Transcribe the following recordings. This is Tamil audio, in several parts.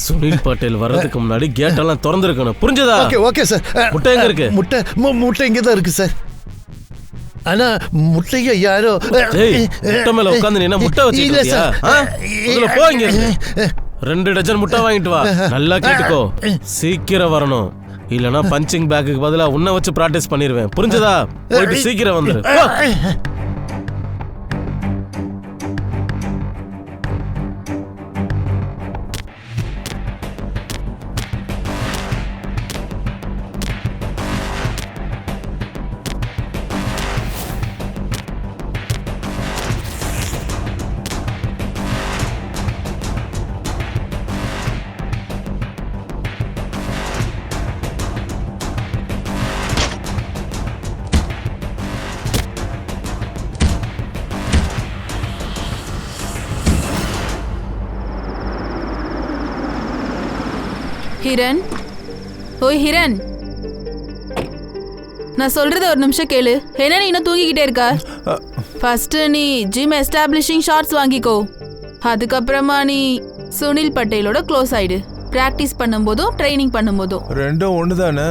சுனில் பட்டேல் வர்றதுக்கு முன்னாடி கேட் எல்லாம் திறந்திருக்கணும், புரிஞ்சதா? Okay sir. முட்டை எங்க இருக்கு? முட்டை இங்கதான் இருக்கு சார். ஆனா முட்டைய யாரோ முட்டை மேல உட்காந்து நீ முட்டை வச்சிருக்கியா? போங்க, 2 டஜன் முட்டை வாங்கிட்டு வா. நல்லா கேட்டுக்கோ, சீக்கிரம் வரணும், இல்லனா பஞ்சிங் பேக்குக்கு பதிலா உன்னை வச்சு பிராக்டிஸ் பண்ணிடுவேன், புரிஞ்சதா? போயிட்டு சீக்கிரம் வந்துரு. ஹிரண், ஓய் ஹிரண், நான் சொல்றத ஒரு நிமிஷம் கேளு. என்ன நீ இன்னும் தூங்கிக்கிட்டே இருக்க? ஃபர்ஸ்ட் நீ ஜிம் எஸ்டாப்ளிஷிங் ஷார்ட்ஸ் வாங்கிக்கோ. அதுக்கப்புறமா நீ சுனில் பட்டேலோட க்ளோஸ் ஆயிடு. பிராக்டிஸ் பண்ணும்போதும் ட்ரைனிங் பண்ணும்போதும் ரெண்டும் ஒண்ணுதானே?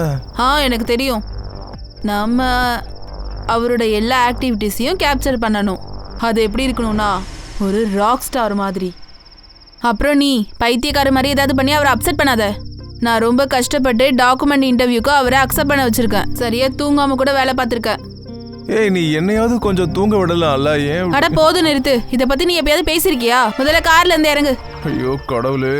எனக்கு தெரியும். நம்ம அவரோட எல்லா ஆக்டிவிட்டிஸையும் கேப்சர் பண்ணணும். அது எப்படி இருக்கணும்னா ஒரு ராக் ஸ்டார் மாதிரி. அப்புறம் நீ பைத்தியக்கார மாதிரி ஏதாவது பண்ணி அவரை அப்செட் பண்ணாத. நான் ரொம்ப கஷ்டப்பட்டு டாக்குமெண்ட் இன்டர்வியூக்கு அவரை அக்செப்ட் பண்ண வச்சிருக்கேன். சரியா தூங்காம கூட வேலை பார்த்துருக்கேன். ஏய், நீ என்னையாவது கொஞ்சம் தூங்க விடலாம்ல? ஏன்? அட போதும், நிறுத்து. இதை பத்தி நீ எப்பயாவது பேசிருக்கியா? முதல்ல கார்ல இருந்து இறங்கு. ஐயோ கடவுளே.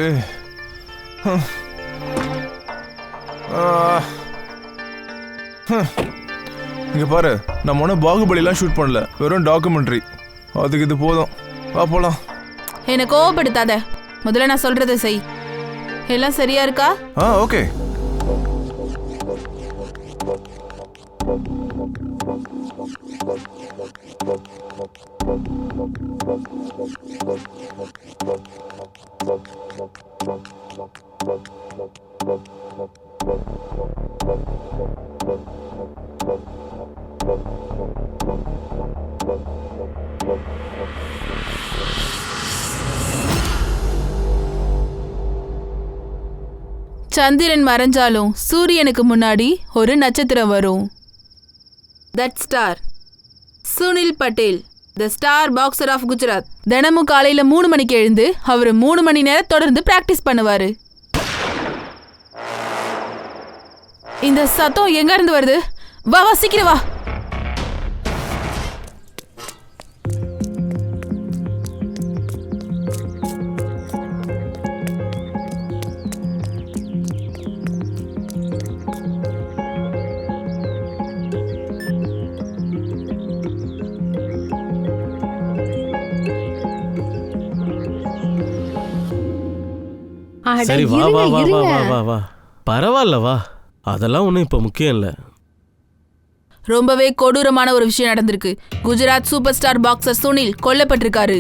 இங்க பாரு, நம்ம ஒன்றும் பாகுபலிலாம் ஷூட் பண்ணல, வெறும் டாக்குமெண்ட்ரி. அதுக்கு இது போதும், வா போலாம். என்னை கோவப்படுத்தாத. முதல்ல நான் சொல்றதை செய். எல்லாம் சரியா இருக்கா? ஓகே. சந்திரன் மறைஞ்சாலும் சூரியனுக்கு முன்னாடி ஒரு நட்சத்திரம் வரும். That star Sunil Patel, the star boxer of Gujarat. தினமும் காலையில 3 மணிக்கு எழுந்து அவர் 3 மணி நேரம் தொடர்ந்து பிராக்டிஸ் பண்ணுவாரு. இந்த சத்தம் எங்க இருந்து வருது? வா வா சீக்கிரம் வா. சரி வா வா வா வா வா வா. பரவாயில்ல வா, அதெல்லாம் ஒன்றும் இப்போ முக்கியம் இல்லை. ரொம்பவே கொடூரமான ஒரு விஷயம் நடந்திருக்கு. Gujarat super star boxer Sunil கொல்லப்பட்டிருக்காரு.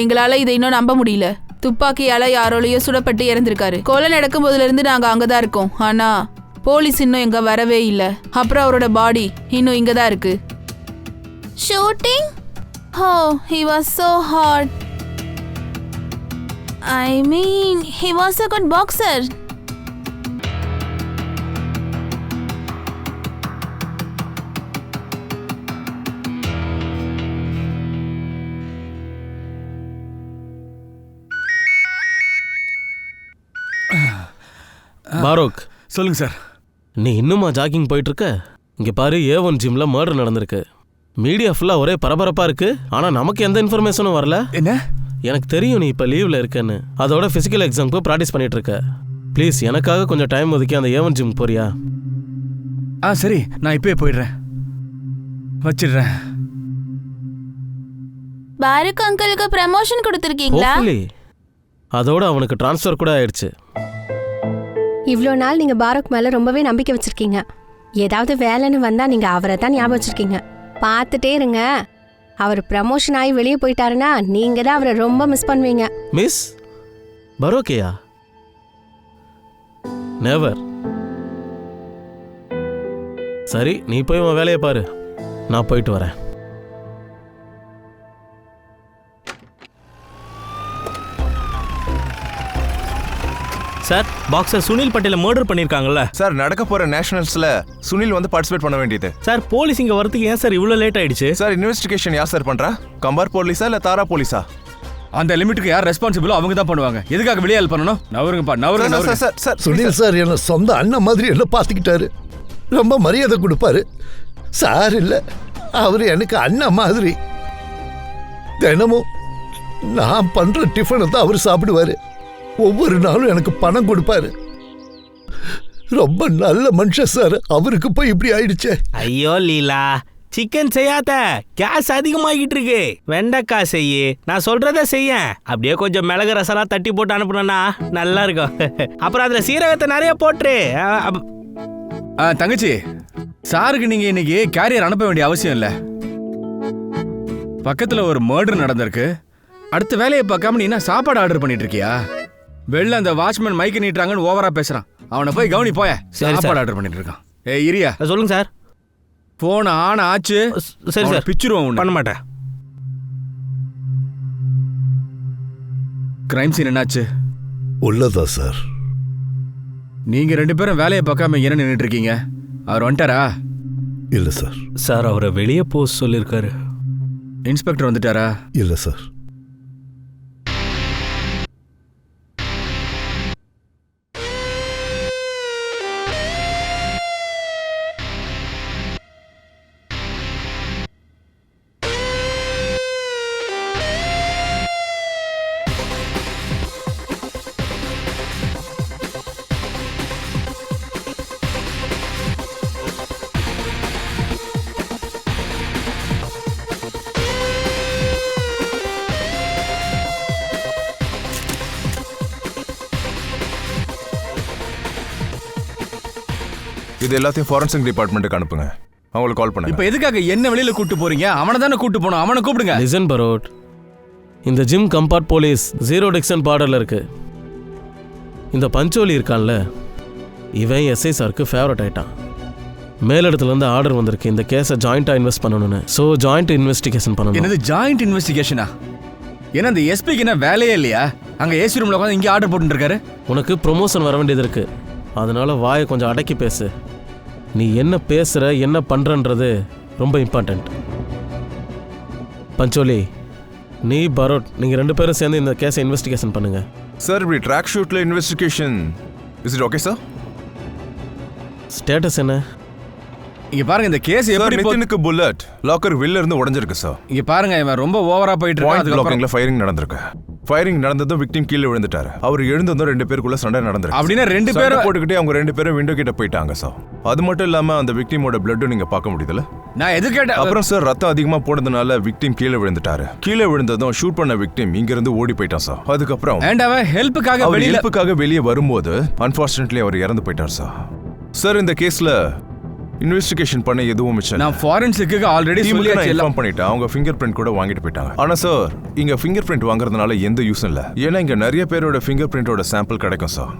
எங்களால இதை இன்னும் நம்ப முடியல. துப்பாக்கியால யாரோலையோ சுடப்பட்டு இறந்திருக்காரு. கொலை நடக்கும் போதுல இருந்து நாங்க அங்கதான் இருக்கோம். ஆனா போலீஸ் இன்னும் எங்க வரவே இல்லை. அப்புறம் அவரோட பாடி இன்னும் இங்கதான் இருக்கு. Shooting? he was so hard. I mean, he was a good boxer. பாரோக், சொல்லுங்க சார். நீ இன்னுமா ஜாகிங் போயிட்டு இருக்க? இங்க பாரு, A1 ஜிம்ல மர்டர் நடந்திருக்கு. மீடியா ஃபுல்லா ஒரே பரபரப்பா இருக்கு. ஆனா நமக்கு எந்த இன்ஃபர்மேஷனும் வரல. என்ன? எனக்கு தெரியும் நீ இப்ப லீவ்ல இருக்கேன்னு. அதோட பிசிக்கல் எக்ஸாம்க்கு ப்ராக்டிஸ் பண்ணிட்டு இருக்க. ப்ளீஸ் எனக்காக கொஞ்சம் டைம் ஒதுக்கி அந்த A1 ஜிம் போறியா? சரி, நான் இப்பவே போயிடுறேன். வச்சிடுறேன். பாருக் அங்கிளுக்கு ப்ரமோஷன் கொடுத்திருக்கீங்களா? அதோட அவனுக்கு ட்ரான்ஸ்ஃபர் கூட ஆயிடுச்சு. இவ்வளோ நாள் நீங்க பாரக் மேல ரொம்பவே நம்பிக்கை வச்சிருக்கீங்க. ஏதாவது வேலைன்னு வந்தா நீங்க அவரை தான் ஞாபகம் வச்சிருக்கீங்க. பார்த்துட்டே இருங்க, அவர் ப்ரமோஷன் ஆகி வெளியே போயிட்டாருன்னா நீங்க தான் அவரை ரொம்ப மிஸ் பண்ணுவீங்க. மிஸ் பரோக்கியா? நெவர். சரி, நீ போய் உன் வேலையை பாரு, நான் போயிட்டு வரேன். சார் பாக்ஸர் சுனில் பட்டேலை மர்டர் பண்ணிருக்காங்கல்ல சார் நடக்க போற நேஷனல்ஸ்ல சுனில் வந்து பார்ட்டிசிபேட் பண்ண வேண்டியது. சார் போலீஸ் இங்க வரதுக்கு ஏன் சார் இவ்வளவு லேட் ஆயிடுச்சு? சார் இன்வெஸ்டிகேஷன் யார் சார் பண்றா? கம்பார் போலீஸா இல்ல தாரா போலீஸா? அந்த லிமிட்டுக்கு யார் ரெஸ்பான்சிபிளோ அவங்க தான் பண்ணுவாங்க. எதுக்காக வெளியால் பண்ணணும்? நவருங்கப்பா, நவருங்க. சார் சார் சுனில் சார் என்ன சொந்த அண்ணன் மாதிரி என்ன பார்த்துக்கிட்டாரு. ரொம்ப மரியாதை கொடுப்பாரு. சார் இல்லை, அவர் எனக்கு அண்ணன் மாதிரி. தினமும் நான் பண்ற டிஃபனை தான் அவர் சாப்பிடுவாரு. ஒவ்வொரு நாளும் எனக்கு பணம் கொடுப்பாரு. ரொம்ப நல்ல மனுஷன் சார். அவருக்கு போய் இப்படி ஆயிடுச்சே. ஐயோ லீலா, சிக்கன் செய்யாத, கேஸ் அதிகமாகிட்டு இருக்கு. வெண்டைக்காய் செய்யு, நான் சொல்றத செய்ய. அப்படியே கொஞ்சம் மிளகு ரசலாம் தட்டி போட்டு அனுப்புனா நல்லா இருக்கும். அப்புறம் அதுல சீரகத்தை நிறைய போட்டுரு. தங்கச்சி, சாருக்கு நீங்க இன்னைக்கு கேரியர் அனுப்ப வேண்டிய அவசியம் இல்லை. பக்கத்துல ஒரு மர்டர் நடந்திருக்கு. அடுத்த வேலையை பார்க்காம நீ என்ன சாப்பாடு ஆர்டர் பண்ணிட்டு இருக்கியா? வெளில அந்த வாட்ச்மேன் மைக்கு நீட்டுறாங்கன்னு ஓவரா பேசுறான். அவனை போய் கவனி போய. சாப்பாடு ஆர்டர் பண்ணிட்டு இருக்கான். ஏய் இரியா, சொல்லுங்க சார். போன் ஆன் ஆச்சு. சரி சார், பிச்சிருவோம். பண்ண மாட்டேன். கிரைம் சீன் என்னாச்சு? உள்ளதா சார்? நீங்க 2 பேரும் வேலையை பார்க்காம என்ன நின்றுட்டு இருக்கீங்க? அவர் வந்துட்டாரா? இல்லை சார். சார் அவரை வெளியே போக சொல்லியிருக்காரு. இன்ஸ்பெக்டர் வந்துட்டாரா? இல்லை சார். இது எல்லாத்தையும் ஃபாரன்சிக் டிபார்ட்மெண்ட்டுக்கு அனுப்புங்க. அவங்களுக்கு கால் பண்ணுங்க. இப்போ எதுக்காக என்ன வெளியில கூட்டு போறீங்க? அவனை தானே கூட்டு போனோம். அவனை கூப்பிடுங்க. லிசன் பரோட், இந்த ஜிம் கம்பார்ட் போலீஸ் 0 டிக்சன் பார்டர்ல இருக்கு. இந்த பஞ்சோலி இருக்கான்ல, இவன் எஸ்ஐ சாருக்கு ஃபேவரட் ஆயிட்டான். மேலிடத்துல இருந்து ஆர்டர் வந்திருக்கு இந்த கேஸை ஜாயிண்டா இன்வெஸ்ட் பண்ணணும்னு. ஸோ ஜாயிண்ட் இன்வெஸ்டிகேஷன் பண்ணணும். என்னது ஜாயிண்ட் இன்வெஸ்டிகேஷனா? ஏன்னா அந்த எஸ்பிக்கு என்ன வேலையே இல்லையா? அங்க ஏசி ரூம்ல உட்காந்து இங்கே ஆர்டர் போட்டு இருக்காரு. உனக்கு ப்ரொமோஷன் வர வேண்டியது இருக்கு. அதனால வாயை கொஞ்சம் அடக்கி பேசு. நீ என்ன பேசுற, என்ன பண்றன்றது ரொம்ப இம்பார்ட்டன்ட். பஞ்சோலி, நீ பரோட், நீங்க 2 பேரும் சேர்ந்து இந்த கேஸை இன்வெஸ்டிகேஷன் பண்ணுங்க. சார் இப்படி ட்ராக் ஷூட்ல investigation is it okay sir? Status என்ன? இங்க பாருங்க, இந்த கேஸ் எப்படி நிதினுக்கு புல்லட் லாக்கர் வில்ல இருந்து உடைஞ்சிருக்கு சார். இங்க பாருங்க, இவன் ரொம்ப ஓவரா போயிட்டு இருக்கான். அதுக்கு லாக்கிங்ல ஃபயரிங் நடந்திருக்கு. ஃபயரிங் நடந்ததும் விக்டிம் கீழே விழுந்துட்டாரு. அவர் எழுந்ததும் 2 பேருக்குள்ள சண்டை நடந்திருக்கு. அப்படின்னா 2 பேரும் போட்டுக்கிட்டே அவங்க 2 பேரும் விண்டோ கிட்ட போயிட்டாங்க சார். அது மட்டும் இல்லாம அந்த விக்டிமோட பிளட்டும் நீங்க பார்க்க முடியுதுல. நான் எது கேட்டேன்? அப்புறம் சார் ரத்தம் அதிகமா போனதுனால விக்டிம் கீழே விழுந்துட்டாரு. கீழே விழுந்ததும் ஷூட் பண்ண விக்டிம் இங்க இருந்து ஓடி போயிட்டான் சார். அதுக்கப்புறம் ஹெல்ப்புக்காக வெளியே வரும்போது அன்பார்ச்சுனேட்லி அவர் இறந்து போயிட்டார் சார். சார் இந்த கேஸ்ல இன்வெஸ்டிகேஷன் பண்ண எதுவும் மிச்சம். நான் ஃபாரன்சிக்கு ஆல்ரெடி இன்ஃபார்ம் பண்ணிட்டேன். அவங்க ஃபிங்கர் பிரிண்ட் கூட வாங்கிட்டு போயிட்டாங்க. ஆனா சார் இங்க ஃபிங்கர் பிரிண்ட் வாங்குறதுனால எந்த யூஸும் இல்ல. ஏன்னா இங்க நிறைய பேரோட ஃபிங்கர் பிரிண்டோட சாம்பிள் கிடைக்கும் சார்.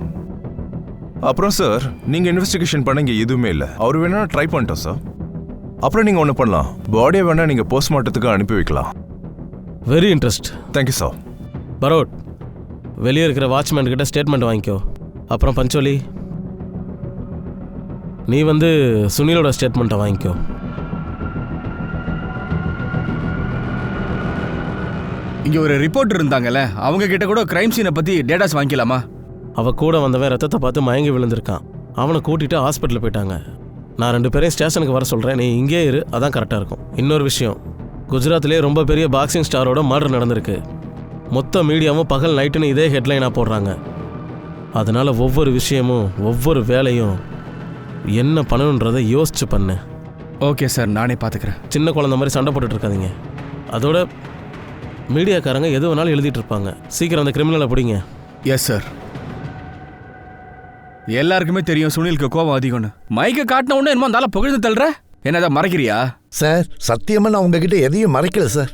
அப்புறம் சார் நீங்க இன்வெஸ்டிகேஷன் பண்ண இங்க எதுவுமே இல்ல. அவர் வேணா ட்ரை பண்ணிட்டோம் சார். அப்புறம் நீங்க ஒண்ணு பண்ணலாம், பாடியை வேணா நீங்க போஸ்ட்மார்ட்டத்துக்கு அனுப்பி வைக்கலாம். Very interest. Thank you sir. Barot, வெளியே இருக்கிற வாட்ச்மேன் கிட்ட ஸ்டேட்மெண்ட் வாங்கிக்கோ. அப்புறம் பஞ்சோலி, நீ வந்து சுனிலோட ஸ்டேட்மெண்ட்டை வாங்கிக்கோ. இங்க ஒரு ரிப்போர்ட்டர் இருந்தாங்கல்ல, அவங்க கிட்ட கூட கிரைம் சீனை பத்தி டேட்டாஸ் வாங்கிக்கலாமா? அவ கூட வந்தவன் ரத்தத்தை பார்த்து மயங்கி விழுந்திருக்கான். அவனை கூட்டிட்டு ஹாஸ்பிட்டல் போயிட்டாங்க. நான் 2 பேரையும் ஸ்டேஷனுக்கு வர சொல்றேன். நீ இங்கே இரு, அதான் கரெக்டாக இருக்கும். இன்னொரு விஷயம், குஜராத்லேயே ரொம்ப பெரிய பாக்ஸிங் ஸ்டாரோட மர்டர் நடந்திருக்கு. மொத்த மீடியாவும் பகல் நைட்டுன்னு இதே ஹெட்லைனாக போடுறாங்க. அதனால ஒவ்வொரு விஷயமும் ஒவ்வொரு வேலையும் என்ன பண்ணணுன்றதை யோசிச்சு பண்ணு. ஓகே சார், நானே பார்த்துக்கிறேன். சின்ன குழந்தை மாதிரி சண்டை போட்டுட்டு இருக்காதீங்க. அதோட மீடியாக்காரங்க எது வேணாலும் எழுதிட்டு இருப்பாங்க. சீக்கிரம் அந்த கிரிமினலை பிடிங்க. Yes sir. எல்லாருக்குமே தெரியும் சுனிலுக்கு கோபம் அதிகம்னு. மைக்கை காட்டின உடனே என்னமோ இருந்தாலும் புகழ்ந்து தள்ளுற. என்னதான் மறைக்கிறியா? சார் சத்தியமா நான் உங்ககிட்ட எதையும் மறைக்கல சார்.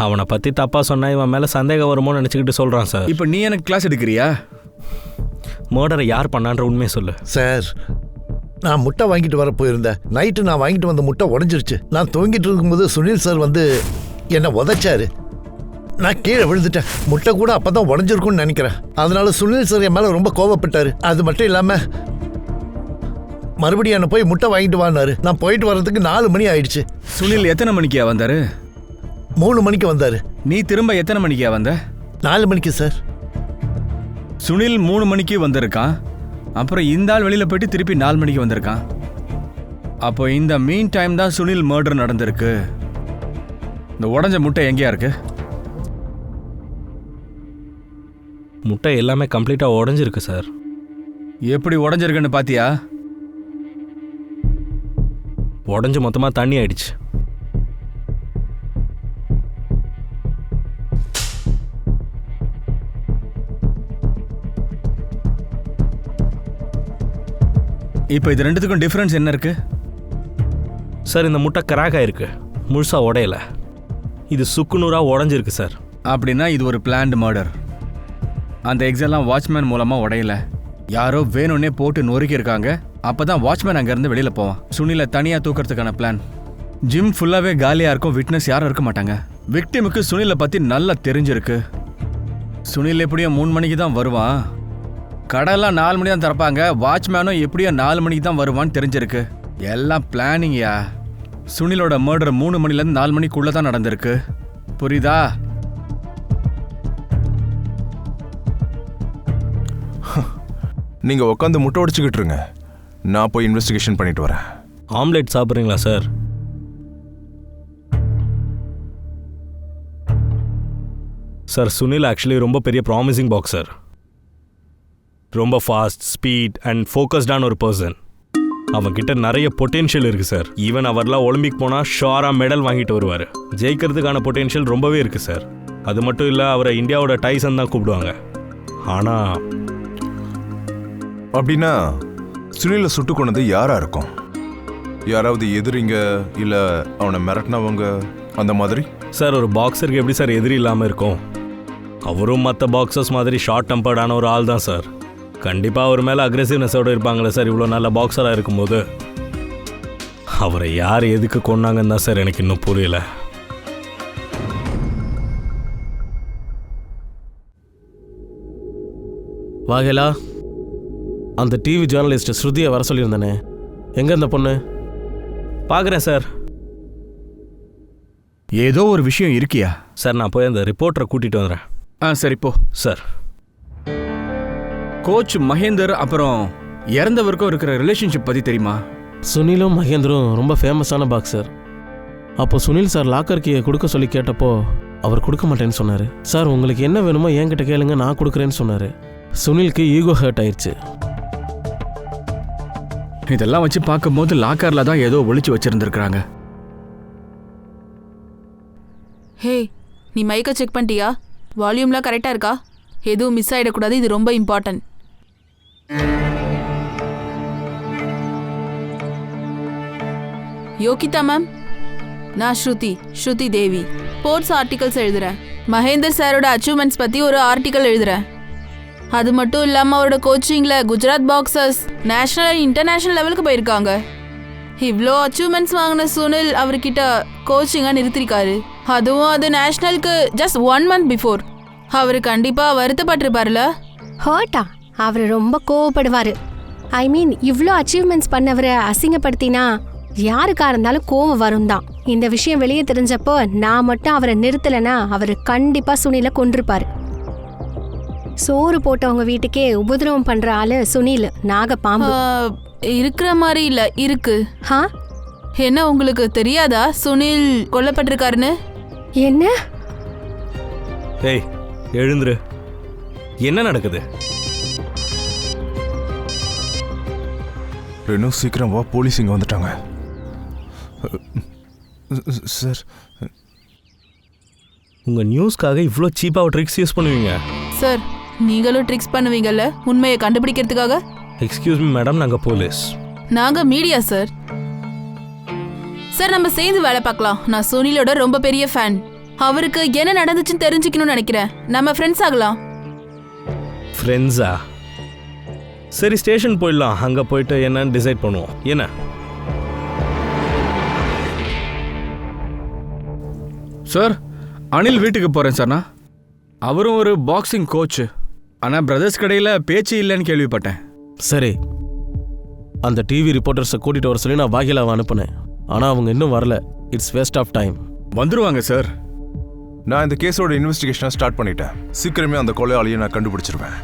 அவனை பத்தி தப்பா சொன்னா இவன் மேல சந்தேகம் வருமோன்னு நினைச்சுக்கிட்டு சொல்றான் சார். இப்போ நீ எனக்கு கிளாஸ் எடுக்கிறியா? மர்டரை யார் பண்ணான்ற உண்மையை சொல்லு. சார் நான் முட்டை வாங்கிட்டு வர போயிருந்தேன். நைட்டு நான் வாங்கிட்டு வந்த முட்டை உடஞ்சிருச்சு. நான் தூங்கிட்டு இருக்கும்போது சுனில் சார் வந்து என்னை உதைச்சாரு. நான் கீழே விழுந்துட்டேன். முட்டை கூட அப்பதான் உடஞ்சிருக்கும்னு நினைக்கிறேன். அதனால சுனில் சார் என் மேல ரொம்ப கோவப்பட்டாரு. அது மட்டும் இல்லாம மறுபடியும் என்ன போய் முட்டை வாங்கிட்டு வானாரு. நான் போயிட்டு வர்றதுக்கு 4 மணி ஆயிடுச்சு. சுனில் எத்தனை மணிக்கா வந்தாரு? 3 மணிக்கு வந்தாரு. நீ திரும்ப எத்தனை மணிக்கா வந்த? 4 மணிக்கு சார். சுனில் 3 மணிக்கு வந்திருக்கான். அப்புறம் இந்த ஆள் வெளியில போயிட்டு திருப்பி 4 மணிக்கு வந்திருக்கான். அப்போ இந்த மீன் டைம் தான் சுனில் மர்டர் நடந்திருக்கு. இந்த உடஞ்ச முட்டை எங்கேயா இருக்கு? முட்டை எல்லாமே கம்ப்ளீட்டாக உடஞ்சிருக்கு சார். எப்படி உடஞ்சிருக்குன்னு பாத்தியா? உடஞ்சி மொத்தமாக தண்ணி ஆயிடுச்சு. இப்போ இது ரெண்டுத்துக்கும் டிஃப்ரென்ஸ் என்ன இருக்கு? சார் இந்த முட்டை கிராக் ஆயிருக்கு, முழுசாக உடையல. இது சுக்குநூறாக உடஞ்சிருக்கு சார். அப்படின்னா இது ஒரு பிளான்டு மர்டர். அந்த எக்ஸ் எல்லாம் வாட்ச்மேன் மூலமாக உடையல, யாரோ வேணும்னே போட்டு நொறுக்கியிருக்காங்க. அப்போ தான் வாட்ச்மேன் அங்கேருந்து வெளியில் போவான். சுனிலை தனியாக தூக்கிறதுக்கான பிளான். ஜிம் ஃபுல்லாகவே காலியாக இருக்கும், விட்னஸ் யாரும் இருக்க மாட்டாங்க. விக்டிமுக்கு சுனிலை பற்றி நல்லா தெரிஞ்சிருக்கு. சுனில் எப்படியும் 3 மணிக்கு தான் வருவான். கடையெல்லாம் 4 மணி தான் திறப்பாங்க. வாட்ச்மேனும் எப்படியும் 4 மணிக்கு தான் வருவான்னு தெரிஞ்சிருக்கு. எல்லாம் பிளானிங்யா. சுனிலோட மர்டர் 3 மணிலேருந்து 4 மணிக்குள்ளே தான் நடந்திருக்கு. புரியுதா? நீங்க உட்காந்து முட்டை உடைச்சுக்கிட்டு இருங்க, நான் போய் இன்வெஸ்டிகேஷன் பண்ணிட்டு வரேன். ஆம்லெட் சாப்பிட்றீங்களா சார்? சார் சுனில் ஆக்சுவலி ரொம்ப பெரிய ப்ராமிசிங் பாக்ஸர். ரொம்ப ஃபாஸ்ட், ஸ்பீட் அண்ட் ஃபோக்கஸ்டான ஒரு பர்சன். அவன்கிட்ட நிறைய பொட்டென்ஷியல் இருக்குது சார். ஈவன் அவர்லாம் ஒலிம்பிக் போனால் ஷோராக மெடல் வாங்கிட்டு வருவார். ஜெயிக்கிறதுக்கான பொட்டென்ஷியல் ரொம்பவே இருக்குது சார். அது மட்டும் இல்லை, அவரை இந்தியாவோட டைசன் தான் கூப்பிடுவாங்க. ஆனால் அப்படின்னா சுனிலை சுட்டு கொண்டது யாரா இருக்கும்? யாராவது எதிரிங்க, இல்ல அவனை மிரட்டினவங்க அந்த மாதிரி? சார் ஒரு பாக்ஸருக்கு எப்படி சார் எதிரி இல்லாமல் இருக்கும்? அவரும் மற்ற பாக்ஸர்ஸ் மாதிரி ஷார்ட் டெம்பர்டான ஒரு ஆள் தான் சார். கண்டிப்பாக அவர் மேலே அக்ரெசிவ்னஸோடு இருப்பாங்களே சார், இவ்வளோ நல்ல பாக்ஸராக இருக்கும்போது. அவரை யார் எதுக்கு கொன்னாங்கன்னு தான் சார் எனக்கு இன்னும் புரியல. வாகேலா, அந்த டிவி ஜேர்னலிஸ்ட் ஸ்ருதியை வர சொல்லியிருந்தானே, எங்கே இந்த பொண்ணு? பார்க்குறேன் சார். ஏதோ ஒரு விஷயம் இருக்கியா? சார் நான் போய் அந்த ரிப்போர்ட்டரை கூட்டிகிட்டு வந்துடுறேன். சரி போ. சார் கோச் மகேந்தர் அப்புறம் இறந்தவருக்கும் இருக்கிற ரிலேஷன்ஷிப் பற்றி தெரியுமா? சுனிலும் மகேந்தரும் ரொம்ப ஃபேமஸான பாக்ஸர். அப்போ சுனில் சார் லாக்கர் கீயை கொடுக்க சொல்லி கேட்டப்போ அவர் கொடுக்க மாட்டேன்னு சொன்னார். சார் உங்களுக்கு என்ன வேணுமோ என்கிட்ட கேளுங்க, நான் கொடுக்குறேன்னு சொன்னார். சுனிலுக்கு ஈகோ ஹர்ட் ஆயிடுச்சு. இதெல்லாம் வச்சு பார்க்கும்போது லாக்கரில் தான் ஏதோ ஒளிச்சு வச்சிருந்துருக்காங்க. ஹே, நீ மைக்கை செக் பண்ணிட்டியா? வால்யூம்லாம் கரெக்டாக இருக்கா? எதுவும் மிஸ் ஆகிடக்கூடாது, இது ரொம்ப இம்பார்ட்டன்ட். யோகிதா மேம், நான் ஸ்ருதி தேவி. ஸ்போர்ட்ஸ் ஆர்டிகல்ஸ் எழுதுகிறேன். மகேந்தர் சாரோட அச்சீவ்மெண்ட்ஸ் பற்றி ஒரு ஆர்டிக்கல் எழுதுகிறேன். அது மட்டும் இல்லாமல் அவரோட கோச்சிங்கில் Gujarat boxers national and international லெவலுக்கு போயிருக்காங்க. இவ்வளோ அச்சீவ்மெண்ட்ஸ் வாங்கின சுனில் அவர்கிட்ட கோச்சிங்காக நிறுத்திருக்காரு. அதுவும் அது நேஷ்னலுக்கு ஜஸ்ட் 1 month பிஃபோர். அவர் கண்டிப்பாக வருத்தப்பட்டிருப்பார்ல? ஹர்ட்டா? அவர் ரொம்ப கோவப்படுவார். ஐ மீன், இவ்வளோ அச்சீவ்மெண்ட்ஸ் பண்ணவரை அசிங்கப்படுத்தினா யாருக்கா இருந்தாலும் கோவம் வரும் தான். இந்த விஷயம் வெளியே தெரிஞ்சப்போ நான் மட்டும் அவரை நிறுத்தலைன்னா அவர் கண்டிப்பாக சுனிலை கொன்றிருப்பார். சோறு போட்டவங்க வீட்டுக்கே உபதிரவம் பண்ற ஆளு சுனில், நாகப்பாம்பு. இருக்கிற மாதிரி இல்ல இருக்கு. என்ன உங்களுக்கு தெரியாதா சுனில் கொல்லப்பட்டிருக்காருன்னு? என்ன? ஏய் எழுந்துரு, என்ன நடக்குது? ரெனோ சீக்கிரம் வா, போலீஸ் இங்க வந்துட்டாங்க. சார், உங்க நியூஸ்க்காக இவ்வளோ சீப்பாக ட்ரிக்ஸ் யூஸ் பண்ணுவீங்க? சார், நீங்களும் ட்ரிக்ஸ் பண்ணுவீங்கல்ல உண்மையை கண்டுபிடிக்கிறதுக்காக? எக்ஸ்கியூஸ் மீ மேடம், நாங்கள் போலீஸ். நாங்கள் மீடியா சார். சார், நம்ம சேர்ந்து வேலை பார்க்கலாம். நான் சுனிலோட ரொம்ப பெரிய ஃபேன். அவருக்கு என்ன நடந்துச்சுன்னு தெரிஞ்சுக்கணும்னு நினைக்கிறேன். நம்ம ஃப்ரெண்ட்ஸ் ஆகலாம். ஃப்ரெண்ட்ஸா? சரி, ஸ்டேஷன் போயிடலாம். அங்கே போயிட்டு என்னன்னு டிசைட் பண்ணுவோம். என்ன? சார், அனில் வீட்டுக்கு போகிறேன் சார்ண்ணா. அவரும் ஒரு பாக்ஸிங் கோச். ஆனால் பிரதர்ஸ் கடையில் பேச்சு இல்லைன்னு கேள்விப்பட்டேன். சரி, அந்த டிவி ரிப்போர்ட்டர்ஸை கூட்டிகிட்டு வர சொல்லி நான் வாகிலாவை அனுப்புனேன். ஆனால் அவங்க இன்னும் வரல. It's waste of time. வந்துருவாங்க சார். நான் இந்த கேஸோட இன்வெஸ்டிகேஷனை ஸ்டார்ட் பண்ணிட்டேன். சீக்கிரமே அந்த கொலையாளியை நான் கண்டுபிடிச்சிருவேன்.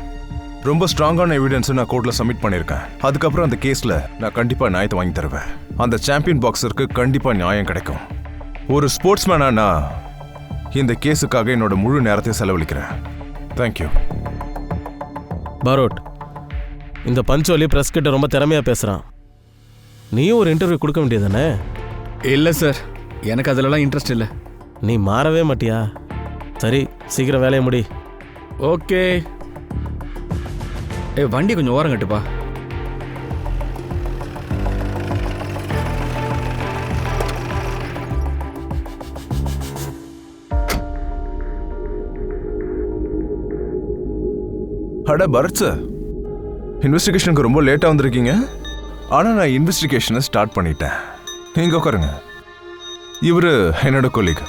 ரொம்ப ஸ்ட்ராங்கான எவிடன்ஸை நான் கோர்ட்டில் சப்மிட் பண்ணியிருக்கேன். அதுக்கப்புறம் அந்த கேஸில் நான் கண்டிப்பாக நியாயத்தை வாங்கி தருவேன். அந்த சாம்பியன் பாக்ஸருக்கு கண்டிப்பாக நியாயம் கிடைக்கும். ஒரு ஸ்போர்ட்ஸ்மேனாக நான் இந்த கேஸுக்காக என்னோட முழு நேரத்தை செலவழிக்கிறேன். தேங்க்யூ. பாரோட், இந்த பஞ்சோலி பிரஸ் கிட்ட ரொம்ப திறமையாக பேசுகிறான். நீயும் ஒரு இன்டர்வியூ கொடுக்க வேண்டியதானே? இல்லை சார், எனக்கு அதிலலாம் இன்ட்ரெஸ்ட் இல்லை. நீ மாறவே மாட்டியா? சரி, சீக்கிரம் வேலையை முடி. ஓகே. வண்டி கொஞ்சம் ஓரம் கட்டுப்பா. அட பரத் சார், இன்வெஸ்டிகேஷனுக்கு ரொம்ப லேட்டாக வந்திருக்கீங்க. ஆனால் நான் இன்வெஸ்டிகேஷனை ஸ்டார்ட் பண்ணிட்டேன். நீங்கள் உட்காருங்க. இவர் என்னோட கொலீக்.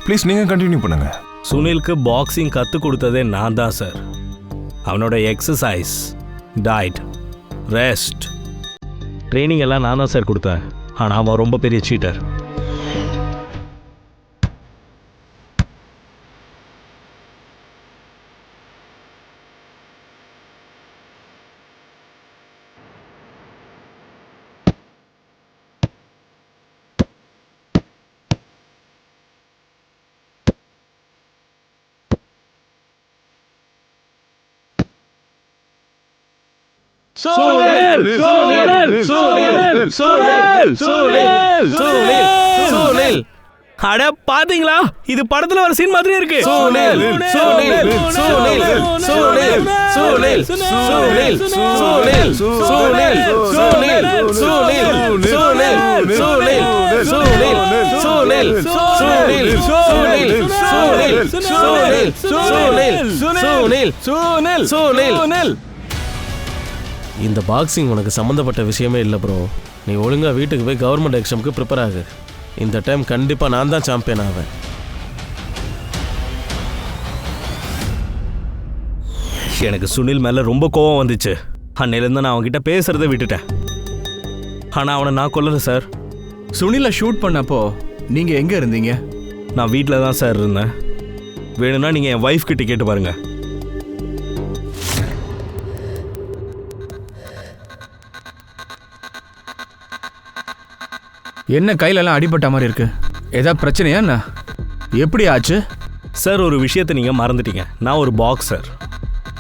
ப்ளீஸ் நீங்கள் கண்டினியூ பண்ணுங்க. சுனிலுக்கு பாக்ஸிங் கற்றுக் கொடுத்ததே நான் தான் சார். அவனோட எக்ஸசைஸ், டயட், ரெஸ்ட், ட்ரைனிங் எல்லாம் நான் தான் சார் கொடுத்தேன். ஆனால் அவன் ரொம்ப பெரிய சீட்டர். அட பாத்தீங்களா, இது படத்துல வர சீன் மாதிரி இருக்கு. இந்த பாக்ஸிங் உனக்கு சம்மந்தப்பட்ட விஷயமே இல்லை ப்ரோ. நீ ஒழுங்கா வீட்டுக்கு போய் கவர்மெண்ட் எக்ஸாமுக்கு ப்ரிப்பேர் ஆகு. இந்த டைம் கண்டிப்பாக நான் தான் சாம்பியன் ஆவேன். எனக்கு சுனில் மேலே ரொம்ப கோவம் வந்துச்சு. அன்னையிலேருந்து நான் அவன்கிட்ட பேசுறதை விட்டுட்டேன். ஆனால் அவனை நான் கொல்லலை சார். சுனிலை ஷூட் பண்ணப்போ நீங்கள் எங்கே இருந்தீங்க? நான் வீட்டில் தான் சார் இருந்தேன். வேணும்னா நீங்கள் என் ஒய்ஃப் கிட்ட கேட்டு பாருங்க. என்ன கையிலலாம் அடிபட்ட மாதிரி இருக்கு? ஏதாவது பிரச்சனையா என்ன? எப்படி ஆச்சு சார்? ஒரு விஷயத்தை நீங்கள் மறந்துட்டீங்க. நான் ஒரு பாக்ஸர்.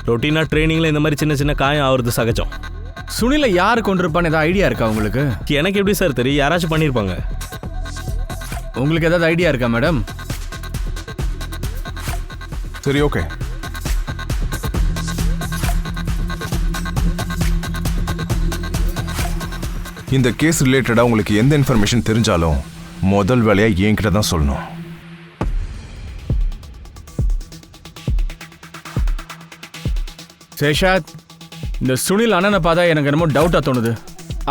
ரொட்டீனாக ட்ரைனிங்கில் இந்த மாதிரி சின்ன சின்ன காயம் ஆகுறது சகஜம். சுனிலை யார் கொண்டிருப்பான்னு ஏதாவது ஐடியா இருக்கா உங்களுக்கு? எனக்கு எப்படி சார் தெரியும்? யாராச்சும் பண்ணியிருப்பாங்க. உங்களுக்கு ஏதாவது ஐடியா இருக்கா மேடம்? சரி, ஓகே. இந்த கேஸ் ரிலேட்டடாக உங்களுக்கு எந்த இன்ஃபர்மேஷன் தெரிஞ்சாலும் முதல் வேலையாக என்கிட்ட தான் சொல்லணும். சேஷாத், இந்த சுனில் அண்ணனை பார்த்தா எனக்கு என்னமோ டவுட்டாக தோணுது.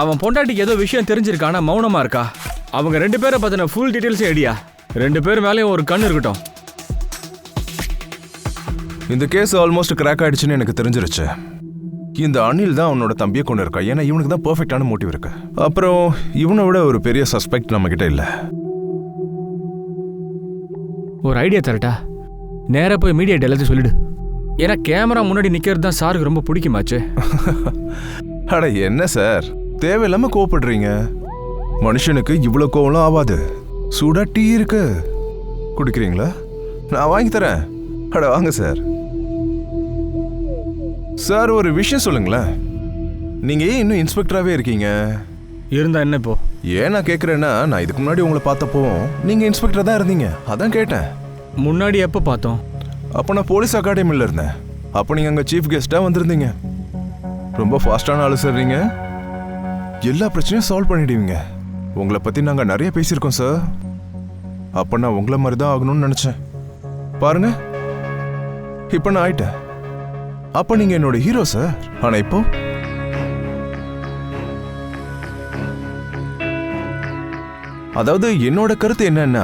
அவன் பொண்டாட்டிக்கு ஏதோ விஷயம் தெரிஞ்சிருக்கானா மௌனமாக இருக்கா? அவங்க 2 பேரை பற்றின ஃபுல் டீட்டெயில்ஸே ஐடியா. 2 பேர் மேலேயும் ஒரு கண் இருக்கட்டும். இந்த கேஸ் ஆல்மோஸ்ட் கிராக் ஆயிடுச்சுன்னு எனக்கு தெரிஞ்சிருச்சு. இந்த அனில் தான் அவனோட தம்பியை கொண்டு இருக்கா. ஏன்னா இவனுக்கு தான் பெர்ஃபெக்டான மோட்டிவ் இருக்கு. அப்புறம் இவனை விட ஒரு பெரிய சஸ்பெக்ட் நம்ம கிட்ட இல்லை. ஒரு ஐடியா தரட்டா? நேராக போய் மீடியா எல்லாத்தையும் சொல்லிடு. ஏன்னா கேமரா முன்னாடி நிற்கிறது தான் சாருக்கு ரொம்ப பிடிக்குமாச்சு. அட என்ன சார், தேவையில்லாம கோவப்படுறீங்க. மனுஷனுக்கு இவ்வளோ கோவம்லாம் ஆகாது. சூடா டீ இருக்கு, குடிக்கிறீங்களா? நான் வாங்கி தரேன். அட வாங்க சார். சார், ஒரு விஷயம் சொல்லுங்களேன். நீங்க ஏன் இன்னும் இன்ஸ்பெக்டராகவே இருக்கீங்க? இருந்தா என்ன இப்போ? ஏன் நான் கேட்குறேன்னா, நான் இதுக்கு முன்னாடி உங்களை பார்த்தப்போ நீங்க இன்ஸ்பெக்டராக தான் இருந்தீங்க. அதான் கேட்டேன். முன்னாடி எப்போ பார்த்தோம்? அப்போ நான் போலீஸ் அகாடமியில் இருந்தேன். அப்போ நீங்கள் அங்கே சீஃப் கெஸ்ட்டாக வந்திருந்தீங்க. ரொம்ப ஃபாஸ்டான ஆளு சார் நீங்கள். எல்லா பிரச்சனையும் சால்வ் பண்ணிடுவீங்க. உங்களை பற்றி நாங்கள் நிறைய பேசியிருக்கோம் சார். அப்போ நான் உங்களை மாதிரி தான் ஆகணும்னு நினச்சேன். பாருங்க, இப்போ நான் ஆயிட்டேன். அப்போ நீங்கள் என்னோட ஹீரோ சார். ஆனால் இப்போ அதாவது என்னோட கருத்து என்னன்னா,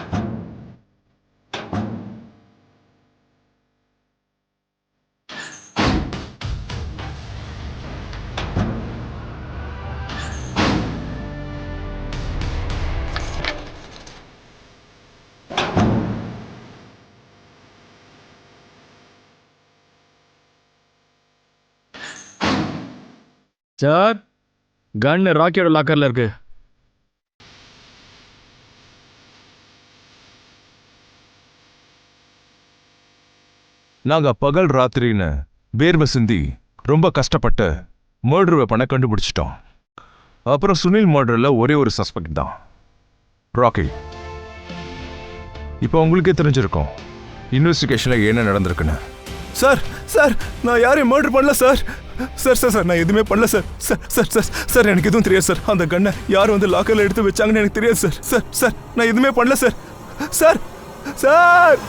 சார், கன் ராக்கியோட லாக்கர்ல இருக்கு. நாங்க பகல் ராத்திரின்னு வேர்வை சிந்தி ரொம்ப கஷ்டப்பட்டு மர்டர் வெப்பனை கண்டுபிடிச்சிட்டோம். அப்புறம் சுனில் மர்டரில் ஒரே ஒரு சஸ்பெக்ட் தான், ராக்கி. இப்போ உங்களுக்கே தெரிஞ்சிருக்கும் இன்வெஸ்டிகேஷனில் என்ன நடந்திருக்குன்னு. சார் சார், நான் யாரையும் மர்டர் பண்ணல சார். சார் சார் சார், நான் எதுவுமே பண்ணல sir. Sir sir sir sir, எனக்கு எதுவும் தெரியாது சார். அந்த கண்ணை யார் வந்து லாக்கரில் எடுத்து வச்சாங்கன்னு எனக்கு தெரியாது சார். சார் சார், நான் எதுவுமே பண்ணல சார். Sir sir.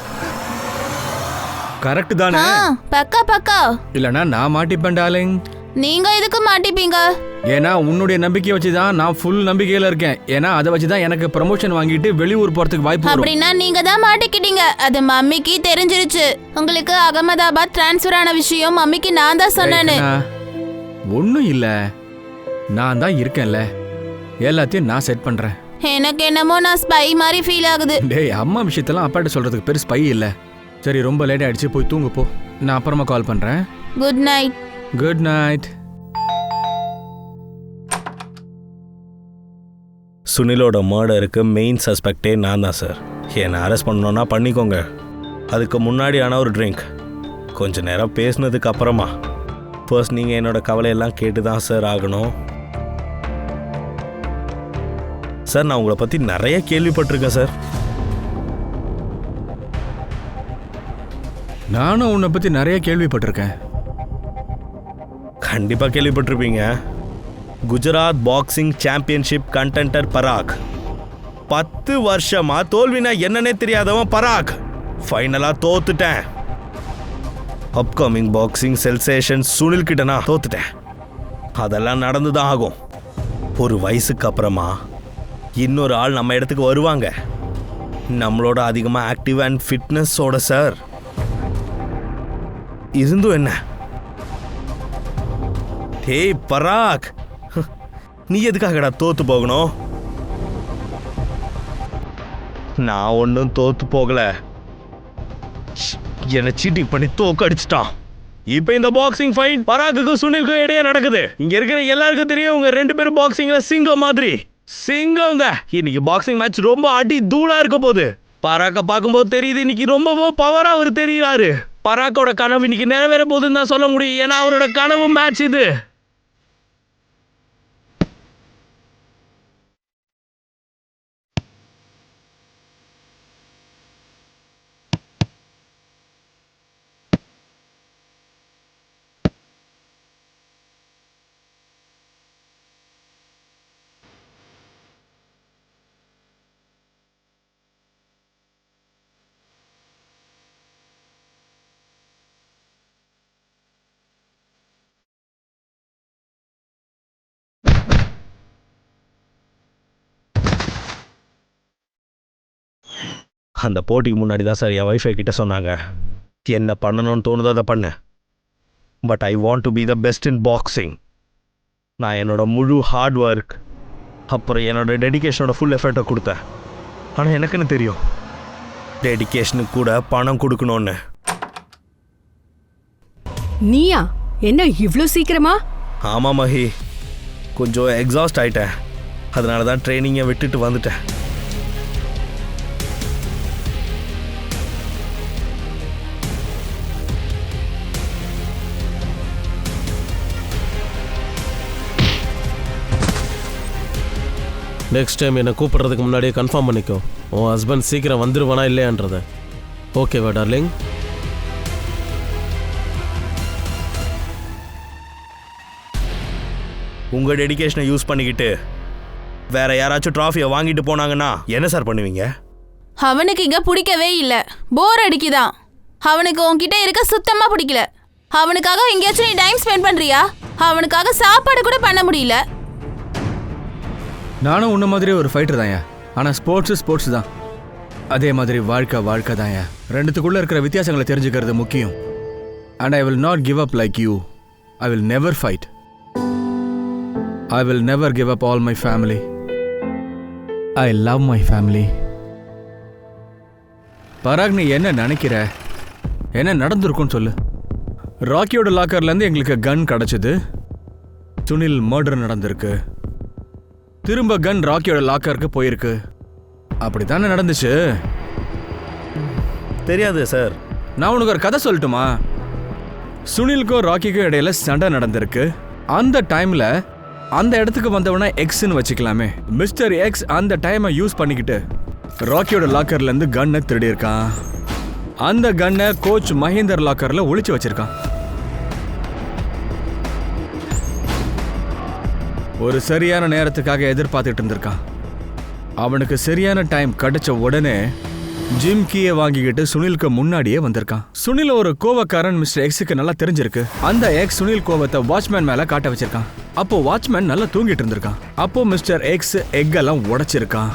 கரெக்ட் தானே? பக்கா பக்கா. இல்லனா நான் மாட்டிப்பேன் டார்லிங். நீங்க எதுக்கு மாட்டிப்பீங்க? ஏன்னா உன்னுடைய நம்பிக்கையை வச்சுதான் நான் ஃபுல் நம்பிக்கையில இருக்கேன். ஏன்னா அதை வச்சுதான் எனக்கு ப்ரமோஷன் வாங்கிட்டு வெளியூர் போறதுக்கு வாய்ப்பு வரும். அப்படின்னா நீங்க தான் மாட்டிக்கிட்டீங்க. அது மம்மிக்கு தெரிஞ்சிருச்சு. உங்களுக்கு அகமதாபாத் டிரான்ஸ்ஃபர் ஆன விஷயம் மம்மிக்கு நான் தான் சொன்னேன்னு. ஒன்றும் இல்ல, நான் தான் இருக்கேன்ல, எல்லாத்தையும் நான் செட் பண்றேன். எனக்கு என்னமோ நான் ஸ்பை மாதிரி ஃபீல் ஆகுது. டேய், அம்மா விஷயத்தெல்லாம் அப்பாட்ட சொல்றதுக்கு பெரிய ஸ்பை இல்ல. சரி, ரொம்ப லேட் ஆயிடுச்சு, போய் தூங்கு போ. நான் அப்புறமா கால் பண்றேன். Good night. Good night. சுனிலோட மர்டருக்கு மெயின் சஸ்பெக்டே நான் தான் சார். என்னை அரெஸ்ட் பண்ணணுன்னா பண்ணிக்கோங்க. அதுக்கு முன்னாடி ஆனால் ஒரு ட்ரிங்க். கொஞ்ச நேரம் பேசுனதுக்கு அப்புறமா ஃபர்ஸ்ட் நீங்கள் என்னோட கவலையெல்லாம் கேட்டு தான் சார் ஆகணும். சார், நான் உங்களை பற்றி நிறைய கேள்விப்பட்டிருக்கேன் சார். நானும் உன்னை பத்தி நிறைய கேள்விப்பட்டிருக்கேன். கண்டிப்பாக கேள்விப்பட்டிருப்பீங்க. குஜராத் பாக்ஸிங் சாம்பியன்ஷிப் கண்டென்டர் பராக். 10 வருஷமா தோல்வினா என்னன்னே தெரியாதவன் பராக். ஃபைனலாக தோத்துட்டேன். அப்கமிங் பாக்ஸிங் சென்சேஷன் சுனில் கிட்ட நான் தோத்துட்டேன். அதெல்லாம் நடந்து தான் ஆகும். ஒரு வயசுக்கு அப்புறமா இன்னொரு ஆள் நம்ம இடத்துக்கு வருவாங்க, நம்மளோட அதிகமாக ஆக்டிவ் அண்ட் ஃபிட்னஸோட சார். இருந்தும் என்ன? ஏய் பராக், நீ எதுக்காகடா தோத்து போகணும்? நான் ஒன்றும் தோத்து போகல. என்னை சீட்டிங் பண்ணி தோக்க அடிச்சிட்டான். இப்போ இந்த பாக்ஸிங் ஃபைட் பராக்குக்கும் சுனிலுக்கும் இடையே நடக்குது. இங்க இருக்கிற எல்லாருக்கும் தெரியும், உங்க 2 பேரும் பாக்ஸிங்ல சிங்கம் மாதிரி. சிங்கம் தான். இன்னைக்கு பாக்ஸிங் மேட்ச் ரொம்ப அடி தூளா இருக்க போகுது. பராக்கை பார்க்கும்போது தெரியுது, இன்னைக்கு ரொம்ப பவரா அவர் தெரியுறாரு. பராக்கோட கனவு இன்னைக்கு நிறைவேற போகுதுன்னு தான் சொல்ல முடியும். ஏன்னா அவரோட கனவு மேட்ச் இது. அந்த போட்டிக்கு முன்னாடி தான் சார் என் ஒய்ஃபை கிட்ட சொன்னாங்க, என்ன பண்ணணும்னு தோணுதோ அதை பண்ண, but I want to be the best in boxing. நான் என்னோட முழு ஹார்ட் ஒர்க் அப்புறம் என்னோட டெடிக்கேஷனோட ஃபுல் எஃபர்ட்டை கொடுத்தேன். ஆனால் எனக்குன்னு தெரியும், டெடிக்கேஷனுக்கு கூட பணம் கொடுக்கணும்னு. நீயா? என்ன இவ்வளோ சீக்கிரமா? ஆமாம் மஹி, கொஞ்சம் எக்ஸாஸ்ட் ஆகிட்டேன். அதனால தான் ட்ரைனிங்கை விட்டுட்டு வந்துட்டேன். நெக்ஸ்ட் டைம் என்னை கூப்பிடுறதுக்கு முன்னாடியே கன்ஃபார்ம் பண்ணிக்கோ, உன் ஹஸ்பண்ட் சீக்கிரம் வந்துருவானா இல்லையான்றத. ஓகேவா டார்லிங்? உங்கள் டெடிக்கேஷனை யூஸ் பண்ணிக்கிட்டு வேற யாராச்சும் ட்ராஃபியை வாங்கிட்டு போனாங்கன்னா என்ன சார் பண்ணுவீங்க? அவனுக்கு இங்க பிடிக்கவே இல்லை, போர் அடிக்குதான். அவனுக்கு உன்கிட்ட இருக்க சுத்தமா பிடிக்கல. அவனுக்காக எங்கேயாச்சும் நீ டைம் ஸ்பெண்ட் பண்றியா? அவனுக்காக சாப்பாடு கூட பண்ண முடியல. நானும் உன்ன மாதிரி ஒரு ஃபைட்டர் தான்யா. ஆனால் ஸ்போர்ட்ஸ் தான். அதே மாதிரி வாழ்க்கை தான்யா. ரெண்டுத்துக்குள்ளே இருக்கிற வித்தியாசங்களை தெரிஞ்சுக்கிறது முக்கியம். And I will not give up like you. I will never fight. I will never give up all my family. I love my family. Parag, நீ என்ன நினைக்கிற? என்ன நடந்திருக்குன்னு சொல்லு. ராக்கியோட லாக்கர்லேருந்து எங்களுக்கு கன் கிடச்சிது. சுனில் மர்டர் நடந்திருக்கு. திரும்ப கன் ராக்கியோட லாக்கருக்கு போயிருக்கு. அப்படித்தானே நடந்துச்சு? தெரியாது சார். நான் உனக்கு ஒரு கதை சொல்லட்டுமா? சுனிலுக்கும் ராக்கிக்கும் இடையில சண்டை நடந்திருக்கு. அந்த டைம்ல அந்த இடத்துக்கு வந்தவனா எக்ஸ்ன்னு வச்சுக்கலாமே. மிஸ்டர் எக்ஸ் அந்த டைமை யூஸ் பண்ணிக்கிட்டு ராக்கியோட லாக்கர்ல இருந்து கன்னை திருடி இருக்கான். அந்த கன்னை கோச் மகேந்தர் லாக்கர்ல ஒளிச்சு வச்சிருக்கான். ஒரு சரியான நேரத்துக்காக எதிர்பார்த்துட்டு இருந்திருக்கான். அவனுக்கு சரியான டைம் கிடைச்ச உடனே ஜிம் கீயை வாங்கிக்கிட்டு சுனிலுக்கு முன்னாடியே வந்திருக்கான். சுனில் ஒரு கோவக்காரன் மிஸ்டர் எக்ஸுக்கு நல்லா தெரிஞ்சிருக்கு. அந்த எக்ஸ் சுனில் கோவத்தை வாட்ச்மேன் மேல காட்ட வச்சிருக்கான். அப்போ வாட்ச்மேன் நல்லா தூங்கிட்டு இருந்திருக்கான். அப்போ மிஸ்டர் எக்ஸ் எக்கெல்லாம் உடைச்சிருக்கான்.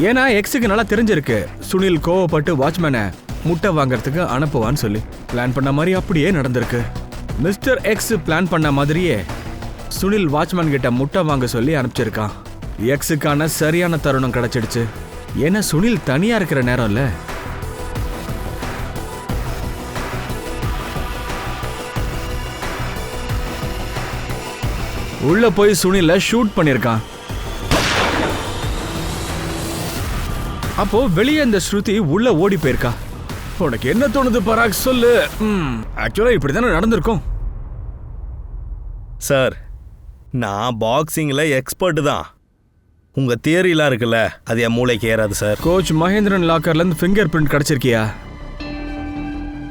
ஏன்னா எக்ஸுக்கு நல்லா தெரிஞ்சிருக்கு சுனில் கோவப்பட்டு வாட்ச்மேனை முட்டை வாங்கறதுக்கு அனுப்புவான்னு சொல்லி. பிளான் பண்ண மாதிரி அப்படியே நடந்திருக்கு. மிஸ்டர் எக்ஸ் பிளான் பண்ண மாதிரியே சுனில் வாட்ச்மேன் கிட்ட முட்டை வாங்க சொல்லி அனுப்பிச்சிருக்கான். எக்ஸுக்கான சரியான தருணம் கிடைச்சிடுச்சு. ஏன்னா சுனில் தனியா இருக்கிற நேரம் இல்ல. உள்ள போய் சுனில ஷூட் பண்ணிருக்கான். அப்போ வெளியே இந்த ஸ்ருதி உள்ள ஓடி போயிருக்கா. உனக்கு என்ன தோணுது பராக் சொல்லு. ஆக்சுவலா இப்படிதானே நடந்திருக்கும். சார், நான் பாக்ஸிங்ல எக்ஸ்பர்ட் தான். உங்க தியரிலாம் இருக்குல்ல, அது என் மூளைக்கு ஏறாது சார். கோச் மகேந்திரன் லாக்கர்ல இருந்து ஃபிங்கர் பிரிண்ட் கிடைச்சிருக்கியா?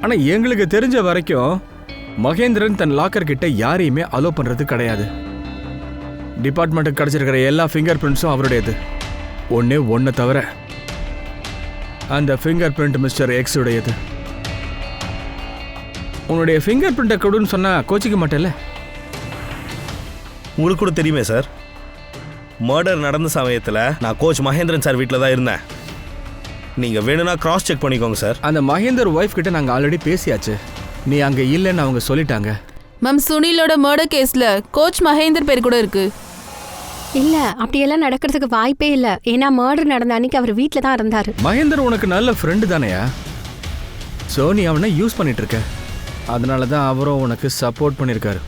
ஆனா எங்களுக்கு தெரிஞ்ச வரைக்கும் மகேந்திரன் தன் லாக்கர் கிட்ட யாரையுமே அலோ பண்றது கிடையாது. டிபார்ட்மெண்ட்டுக்கு கிடைச்சிருக்கிற எல்லா ஃபிங்கர் பிரிண்ட்ஸும் அவருடையது. ஒண்ணு தவிர அந்த ஃபிங்கர் பிரிண்ட் மிஸ்டர் எக்ஸ் உடையது. உன்னுடைய ஃபிங்கர் பிரிண்ட்டை கொடுன்னு சொன்னா கோச்சிக்க மாட்டேல்ல? உங்களுக்கு கூட தெரியுமே சார், மர்டர் நடந்த சமயத்தில் நான் கோச் மகேந்திரன் சார் வீட்டில் தான் இருந்தேன். நீங்கள் வேணும்னா கிராஸ் செக் பண்ணிக்கோங்க சார். அந்த மகேந்தர் ஒய்ஃப் கிட்ட நாங்கள் ஆல்ரெடி பேசியாச்சு. நீ அங்கே இல்லைன்னு அவங்க சொல்லிட்டாங்க. மேம், சுனிலோட மர்டர் கேஸ்ல கோச் மகேந்தர் பேர் கூட இருக்கு. இல்ல, அப்படியெல்லாம் நடக்கிறதுக்கு வாய்ப்பே இல்ல. ஏன்னா மர்டர் நடந்த அன்னைக்கு அவர் வீட்டில் தான் இருந்தாரு. மகேந்தர் உனக்கு நல்ல ஃப்ரெண்டு தானேயா? ஸோ நீ அவனை யூஸ் பண்ணிட்டு இருக்க. அதனால தான் அவரும் உனக்கு சப்போர்ட் பண்ணியிருக்காரு.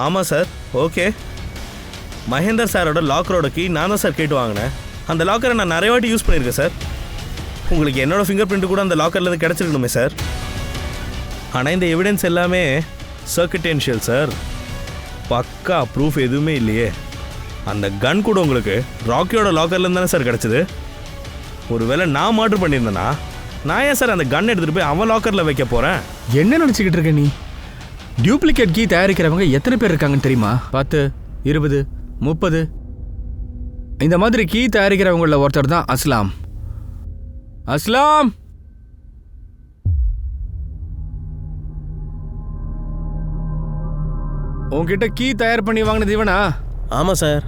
ஆமாம் சார். ஓகே, மகேந்தர் சாரோட லாக்கரோட கீ நான் தான் சார் கேட்டு வாங்கினேன். அந்த லாக்கரை நான் நிறைய வாட்டி யூஸ் பண்ணியிருக்கேன் சார். உங்களுக்கு என்னோட ஃபிங்கர் பிரிண்ட் கூட அந்த லாக்கர்லேருந்து கிடச்சிருக்கணுமே சார். ஆனால் இந்த எவிடன்ஸ் எல்லாமே சர்க்கிடென்ஷியல் சார். பக்கா ப்ரூஃப் எதுவுமே இல்லையே. அந்த கன் கூட உங்களுக்கு ராக்கியோட லாக்கர்லேருந்து தானே சார் கிடச்சிது. ஒருவேளை நான் மர்டர் பண்ணியிருந்தேன்னா நான் ஏன் சார் அந்த கன் எடுத்துகிட்டு போய் அவன் லாக்கரில் வைக்க போகிறேன்? என்ன நினச்சிக்கிட்டு இருக்க நீ? டியூப்ளிகேட் கீ தயாரிக்கிறவங்க எத்தனை பேர் இருக்காங்கன்னு தெரியுமா? 10, 20, 30. இந்த மாதிரி கீ தயாரிக்கிறவங்கள ஒருத்தர் தான் அஸ்லாம். அஸ்லாம், உன்கிட்ட கீ தயார் பண்ணி வாங்கினது இவனா? ஆமா சார்.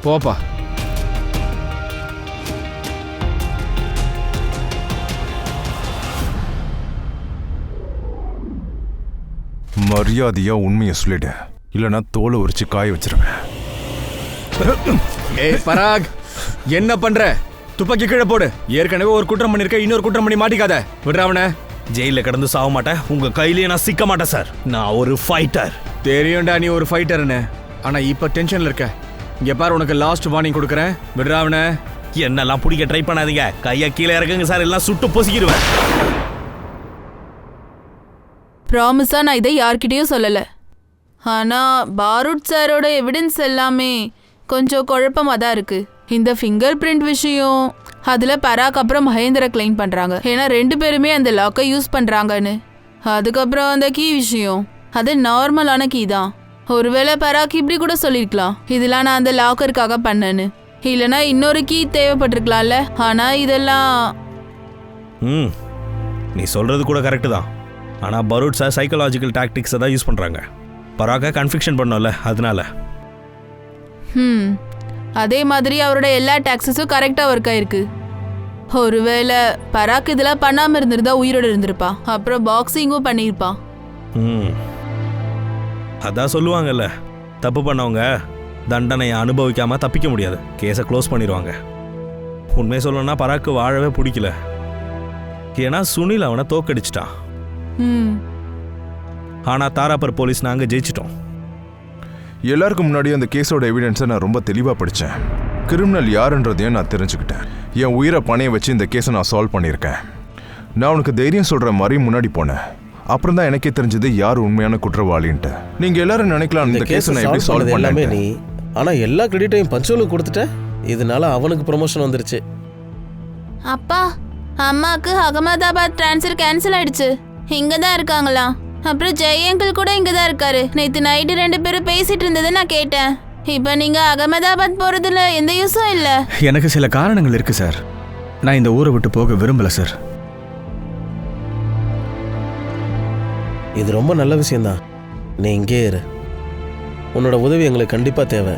போப்பா. மரியாதையா உண்மையை சொல்லிடு, இல்லைன்னா தோலை உரிச்சு காய வச்சிருவேன். ஏய் பராக், என்ன பண்ற? துப்பாக்கி கீழே போடு. ஏற்கனவே ஒரு குற்றம் பண்ணிருக்க, இன்னொரு குற்றம் பண்ணி மாட்டிக்காத. விடுறாவன. ஜெயிலில் கிடந்து சாக மாட்டேன். உங்கள் கையிலேயே நான் சிக்க மாட்டேன் சார். நான் ஒரு ஃபைட்டர். தெரியும்டா நீ ஒரு ஃபைட்டர்னு. ஆனா இப்ப டென்ஷன்ல இருக்க. இங்க பாரு, உனக்கு லாஸ்ட் வார்னிங் கொடுக்குறேன். விடுறாவன. என்னெல்லாம் பிடிக்க ட்ரை பண்ணாதீங்க. கையை கீழே இறக்குங்க சார், எல்லாம் சுட்டு பொசிக்கிடுவேன். ப்ராமிஸா நான் இதை யார்கிட்டயும் சொல்லல. ஆனா பாரூட் சாரோட எவிடன்ஸ் எல்லாமே கொஞ்சம் குழப்பமா தான் இருக்கு. இந்த ஃபிங்கர் பிரிண்ட் விஷயம், அதுல பராக் அப்புறம் மகேந்திர கிளைம் பண்றாங்க. ஏன்னா 2 பேருமே அந்த லாக்கை யூஸ் பண்றாங்கன்னு. அதுக்கப்புறம் அந்த கீ விஷயம், அது நார்மலான கீ தான். ஒருவேளை பராக் இப்படி கூட சொல்லிருக்கலாம், இதெல்லாம் நான் அந்த லாக்கருக்காக பண்ணேன்னு. இல்லைன்னா இன்னொரு கீ தேவைப்பட்டிருக்கலாம்ல. ஆனா இதெல்லாம் நீ சொல்றது கூட கரெக்டு தான். ஆனால் பரூட் சார் சைக்கலாஜிக்கல் டாக்டிக்ஸை தான் யூஸ் பண்ணுறாங்க. பராக்கை கன்ஃபிக்ஷன் பண்ணோம்ல, அதனால. அதே மாதிரி அவரோட எல்லா டாக்ஸஸும் கரெக்டாக ஒர்க் ஆயிருக்கு. ஒருவேளை பராக் இதெல்லாம் பண்ணாமல் இருந்திருந்தா உயிரோடு இருந்திருப்பான். அப்புறம் பாக்ஸிங்கும் பண்ணியிருப்பான். அதான் சொல்லுவாங்கல்ல, தப்பு பண்ணவங்க தண்டனையை அனுபவிக்காமல் தப்பிக்க முடியாது. கேஸை க்ளோஸ் பண்ணிடுவாங்க. உண்மையை சொல்லணும்னா பராக்கு வாழவே பிடிக்கல. ஏன்னா சுனில் அவனை தோக்கடிச்சிட்டான். ம் ஆனால் தாராப்பர் போலீஸ் நாங்கள் ஜெயிச்சிட்டோம். எல்லாருக்கும் முன்னாடி அந்த கேஸோட எவிடன்ஸை நான் ரொம்ப தெளிவாக படித்தேன். கிரிமினல் யாருன்றதையும் நான் தெரிஞ்சுக்கிட்டேன். என் உயிரை பணைய வச்சு இந்த கேஸை நான் சால்வ் பண்ணியிருக்கேன். நான் உனக்கு தைரியம் சொல்கிற மாதிரி முன்னாடி போனேன். அப்புறம் தான் எனக்கே தெரிஞ்சது யார் உண்மையான குற்றவாளின்ட்டு. நீங்கள் எல்லாரும் நினைக்கலாம் இந்த கேஸை நான் எப்படி சால்வ் எல்லாமே பண்ணேன். நீ ஆனா எல்லா கிரெடிட்டையும் பஞ்சுவலுக்கு கொடுத்துட்ட. இதனால அவனுக்கு ப்ரொமோஷன் வந்துருச்சு. அப்பா, அம்மாக்கு அகமதாபாத் ட்ரான்ஸ்ஃபர் கேன்சல் ஆயிடுச்சு. இங்க தான் இருக்காங்களா? அப்புறம் ஜெய் அங்கிள் கூட இங்க தான் இருக்காரு. நேற்று நைட்டு 2 பேரும் பேசிட்டு இருந்ததை நான் கேட்டேன். இப்போ நீங்க அகமதாபாத் போறதுல எந்த யூஸும் இல்லை. எனக்கு சில காரணங்கள் இருக்கு சார். நான் இந்த ஊரை விட்டு போக விரும்பல சார். இது ரொம்ப நல்ல விஷயம்தான். நீ இங்கே இரு. உன்னோட உதவி எங்களுக்கு கண்டிப்பா தேவை.